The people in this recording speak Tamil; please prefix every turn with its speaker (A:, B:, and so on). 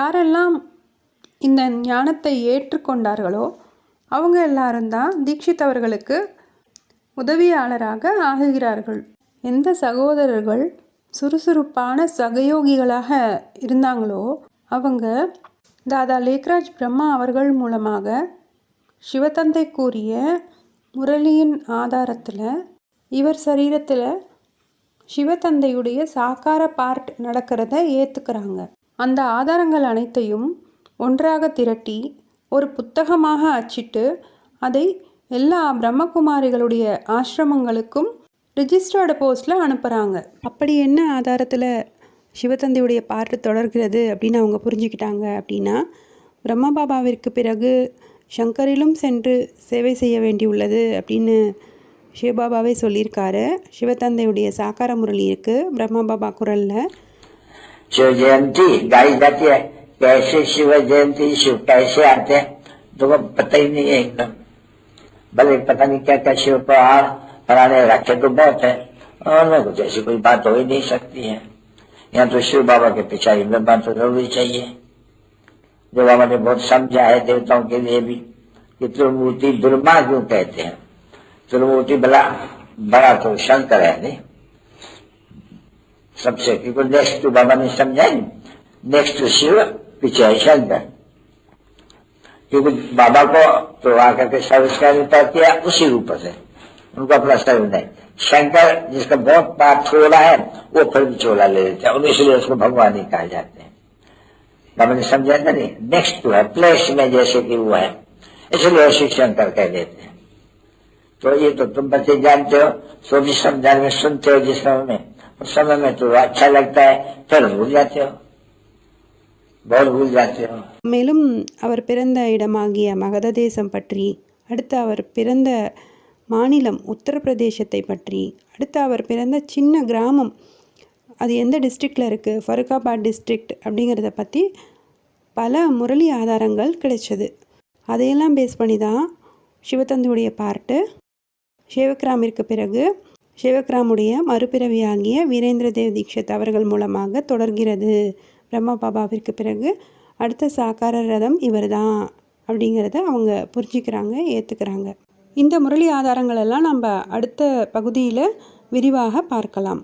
A: யாரெல்லாம் இந்த ஞானத்தை ஏற்றுக்கொண்டார்களோ அவங்க எல்லாரும் தான் தீக்ஷித் அவர்களுக்கு உதவியாளராக ஆகுகிறார்கள். எந்த சகோதரர்கள் சுறுசுறுப்பான சகயோகிகளாக இருந்தாங்களோ அவங்க தாதா லேக்ராஜ் பிரம்மா அவர்கள் மூலமாக சிவத்தந்தை கூறிய முரளியின் ஆதாரத்தில் இவர் சரீரத்தில் சிவத்தந்தையுடைய சாக்கார பார்ட் நடக்கிறத ஏற்றுக்கிறாங்க. அந்த ஆதாரங்கள் அனைத்தையும் ஒன்றாக திரட்டி ஒரு புத்தகமாக அச்சிட்டு அதை எல்லா பிரம்மகுமாரிகளுடைய ஆசிரமங்களுக்கும் ரிஜிஸ்டர்டு போஸ்ட்டில் அனுப்புகிறாங்க. அப்படி என்ன ஆதாரத்தில் சிவத்தந்தையுடைய பாட்டு தொடர்கிறது அப்படின்னு அவங்க புரிஞ்சுக்கிட்டாங்க அப்படின்னா, பிரம்மா பாபாவிற்கு பிறகு சங்கரிலும் சென்று சேவை செய்ய வேண்டியுள்ளது அப்படின்னு சிவபாபாவே சொல்லியிருக்காரு. சிவத்தந்தையுடைய சாக்கார முரளி இருக்குது பிரம்மா பாபா குரலில்.
B: शिव जयंती गाई जाती है, कैसे शिव जयंती शिव कैसे आते हैं तो वो पता ही नहीं है एकदम। भले पता नहीं क्या क्या शिव पहाड़ फलाने रखे तो बहुत है, उनमें कुछ ऐसी कोई बात हो ही नहीं सकती है। यहाँ तो शिव बाबा के पिछाड़ी में बात तो जरूरी चाहिए। जो बाबा ने बहुत समझा है देवताओं के लिए भी कि त्रिमूर्ति दुर्मा क्यों कहते हैं। त्रिमूर्ति बड़ा तो शंकर है नहीं सबसे, क्योंकि नेक्स्ट टू बाबा ने समझा है, नेक्स्ट टू शिव पीछे है शंकर। क्योंकि बाबा को तो आकर के संस्कार किया उसी रूप से, उनको अपना शरीर नहीं। शंकर जिसका बहुत पाप छोड़ा है वो फिर भी चोला ले लेते हैं, इसलिए उसको भगवान ही कहा जाते हैं। बाबा ने समझा था नहीं, नेक्स्ट टू है प्लेस में जैसे कि वो है, इसलिए शिव शंकर कह देते हैं। तो ये तो तुम बच्चे जानते हो, सो भी समझाने में सुनते हो जिस समय में, उस समय में तो अच्छा लगता है, फिर भूल जाते हो, बहुत भूल जाते हो।
A: மேலும் அவர் பிறந்த இடமாகிய மகத தேசம் பற்றி, அடுத்து அவர் பிறந்த மாநிலம் உத்தரப்பிரதேசத்தை பற்றி, அடுத்து அவர் பிறந்த சின்ன கிராமம் அது எந்த டிஸ்ட்ரிக்டில் இருக்குது, ஃபருக்காபாத் டிஸ்ட்ரிக்ட் அப்படிங்கிறத பற்றி பல முரளி ஆதாரங்கள் கிடைச்சது. அதையெல்லாம் பேஸ் பண்ணி தான் சிவத்தந்தையுடைய பார்ட்டு சேவக்ராமிற்கு பிறகு சேவக்ராமுடைய மறுபிறவியாகிய வீரேந்திர தேவ் தீக்ஷித் அவர்கள் மூலமாக தொடர்கிறது. பிரம்மா பாபாவிற்கு பிறகு அடுத்த சாக்கார ரதம் இவர் தான் அப்படிங்கிறத அவங்க புரிஞ்சுக்கிறாங்க, ஏற்றுக்கிறாங்க. இந்த முரளி ஆதாரங்கள் எல்லாம் நம்ம அடுத்த பகுதியில் விரிவாக பார்க்கலாம்.